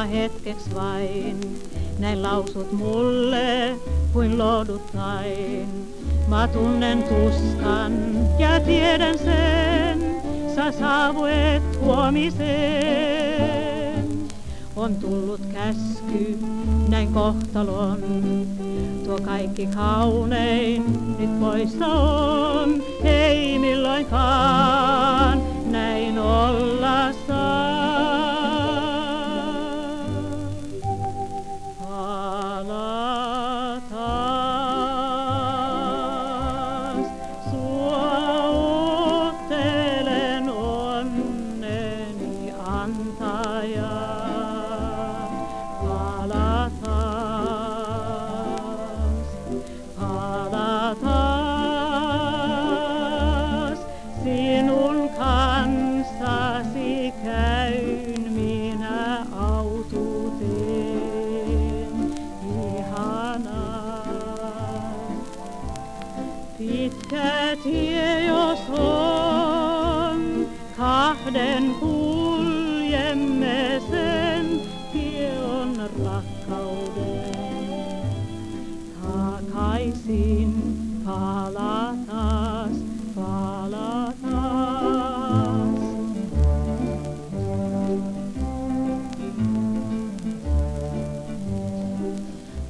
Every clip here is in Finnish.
mua hetkeks vain. Näin lausut mulle kuin lohduttain. Mä tunnen tuskan ja tiedän sen, sä saavuet huomiseen. On tullut käsky, näin kohtalon, tuo kaikki kaunein nyt poissa on. Ei milloinkaan näin olla saa. Pala taas, sua ottelen onneni antaja. Pala taas, sinun kanssasi käyn minä autuuteen. Ihanaa, pitkä tie jos on, kahden kuljemme sen, tie on rakkauden. Takaisin pala taas, pala taas.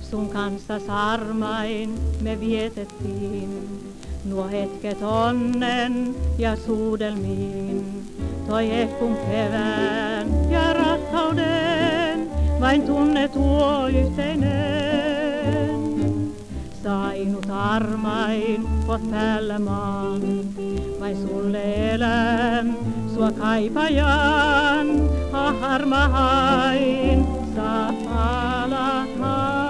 Sun kanssa sarmain me vietettiin nuo hetket onnen ja suudelmiin. Toi ehkun kevään ja rakkauden, vain tunne tuo yhteinen. Sainut armain, oot päällä maan, vain sulle elän, sua kaipajan, armahain, saa palataan.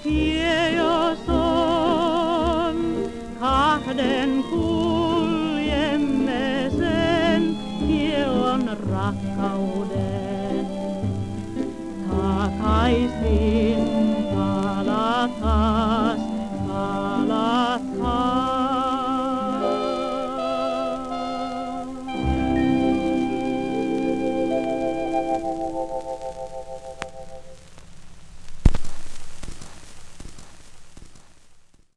Tie jos on, kahden kuljemme sen, tie on rakkauden. Takaisin palataan.